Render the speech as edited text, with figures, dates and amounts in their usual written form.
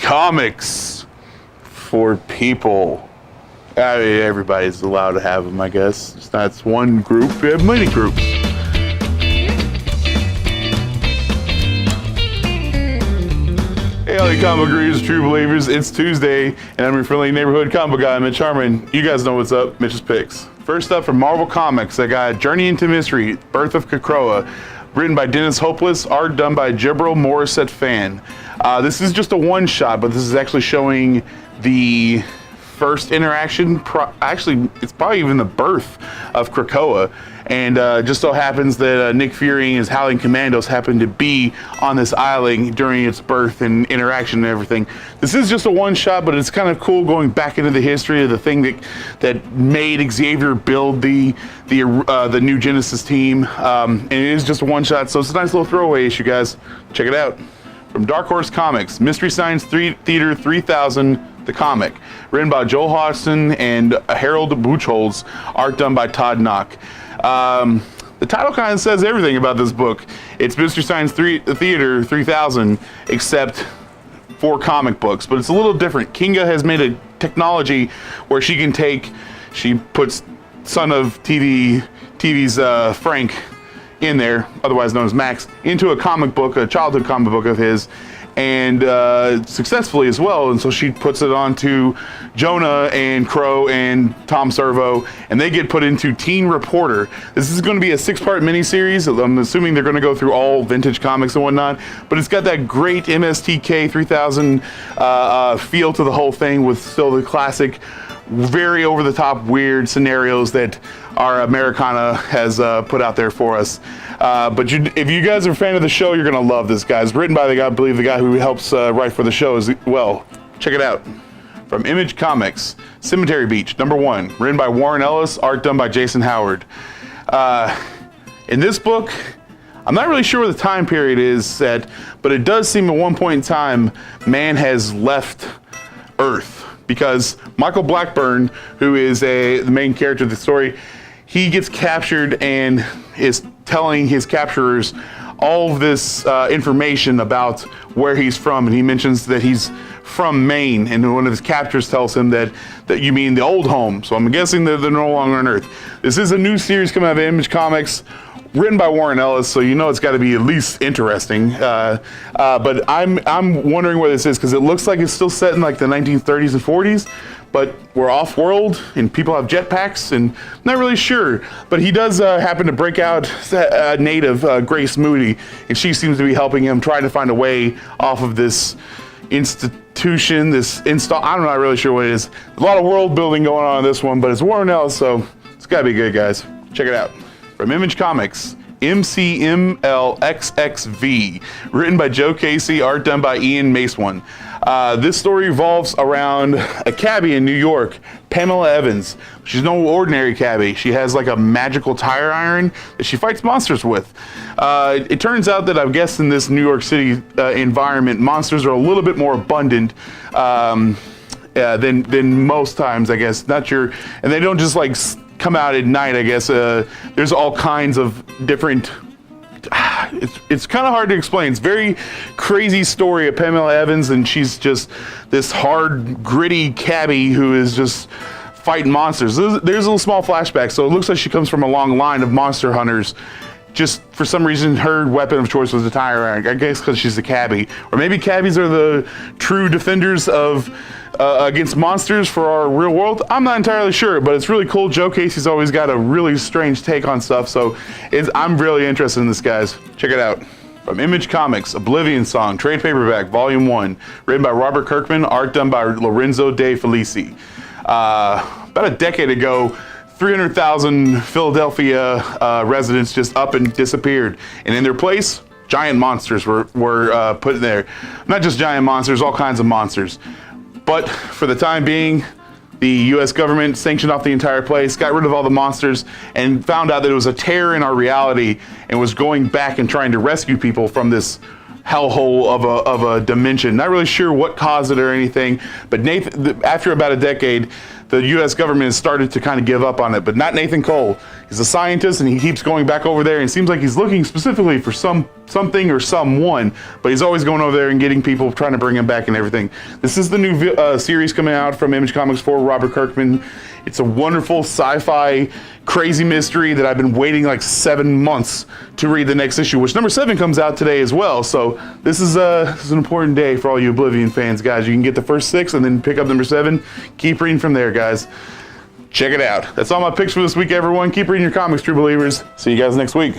Comics for people. I mean, everybody's allowed to have them, I guess. It's not one group, we have many groups. Hey, all you comic readers, true believers, it's Tuesday, and I'm your friendly neighborhood comic guy, Mitch. You guys know what's up, Mitch's Picks. First up from Marvel Comics, I got Journey into Mystery, Birth of Krakoa, written by Dennis Hopeless, art done by Jibril Morissette Fan. This is just a one-shot, but this is actually showing the first interaction, actually, it's probably even the birth of Krakoa. And just so happens that Nick Fury and his Howling Commandos happen to be on this island during its birth and interaction and everything. This is just a one-shot, but it's kind of cool going back into the history of the thing that made Xavier build the new Genesis team. And it is just a one-shot, so it's a nice little throwaway issue, guys. Check it out. From Dark Horse Comics, Mystery Science Theater 3000, the comic, written by Joel Hodgson and Harold Buchholz, art done by Todd Knock. The title kind of says everything about this book. It's Mystery Science Theater 3000, except for comic books, but it's a little different. Kinga has made a technology where she puts son of TV's Frank in there, otherwise known as Max, into a comic book, a childhood comic book of his, and successfully as well. And so she puts it onto Jonah and Crow and Tom Servo, and they get put into Teen Reporter. This is going to be a 6-part miniseries. I'm assuming they're going to go through all vintage comics and whatnot, but it's got that great MSTK 3000 feel to the whole thing, with still the classic, very over-the-top weird scenarios that our Americana has put out there for us. But if you guys are a fan of the show, you're gonna love this, guys. Written by the guy, I believe, the guy who helps write for the show as well. Check it out. From Image Comics, Cemetery Beach, #1, written by Warren Ellis, art done by Jason Howard. In this book, I'm not really sure where the time period is set, but it does seem at one point in time, man has left Earth. Because Michael Blackburn, who is the main character of the story, he gets captured and is telling his capturers all of this information about where he's from. And he mentions that he's from Maine, and one of his captors tells him that you mean the old home. So I'm guessing that they're no longer on Earth. This is a new series coming out of Image Comics, written by Warren Ellis, so you know it's got to be at least interesting. But I'm wondering where this is, because it looks like it's still set in like the 1930s and 40s, but we're off-world and people have jetpacks, and I'm not really sure. But he does happen to break out a native, Grace Moody, and she seems to be helping him, trying to find a way off of this institution, I'm not really sure what it is. A lot of world building going on in this one, but it's Warren Ellis, so it's got to be good, guys. Check it out. From Image Comics, MCML XXV, written by Joe Casey, art done by Ian Maceone. This story revolves around a cabbie in New York, Pamela Evans. She's no ordinary cabbie. She has like a magical tire iron that she fights monsters with. It turns out that, I guess, in this New York City environment, monsters are a little bit more abundant than most times, I guess. Not sure, and they don't just like come out at night, I guess. There's all kinds of different, it's kind of hard to explain. It's a very crazy story of Pamela Evans, and she's just this hard, gritty cabbie who is just fighting monsters. There's a little small flashback, so it looks like she comes from a long line of monster hunters. Just for some reason, her weapon of choice was a tire iron, I guess because she's a cabbie. Or maybe cabbies are the true defenders of against monsters for our real world. I'm not entirely sure, but it's really cool. Joe Casey's always got a really strange take on stuff, so I'm really interested in this, guys. Check it out. From Image Comics, Oblivion Song, trade paperback, Volume 1, written by Robert Kirkman, art done by Lorenzo De Felici. About a decade ago, 300,000 Philadelphia residents just up and disappeared, and in their place, giant monsters were put in there. Not just giant monsters, all kinds of monsters. But for the time being, the US government sanctioned off the entire place, got rid of all the monsters, and found out that it was a terror in our reality, and was going back and trying to rescue people from this hellhole of a dimension. Not really sure what caused it or anything, but after about a decade, the U.S. government has started to kind of give up on it, but not Nathan Cole. He's a scientist, and he keeps going back over there, and it seems like he's looking specifically for something or someone, but he's always going over there and getting people, trying to bring him back and everything. This is the new series coming out from Image Comics for Robert Kirkman. It's a wonderful sci-fi crazy mystery that I've been waiting like 7 months to read the next issue, which number 7 comes out today as well. So this is an important day for all you Oblivion fans, guys. You can get the first 6 and then pick up number 7. Keep reading from there, guys. Check it out. That's all my picks for this week, everyone. Keep reading your comics, true believers. See you guys next week.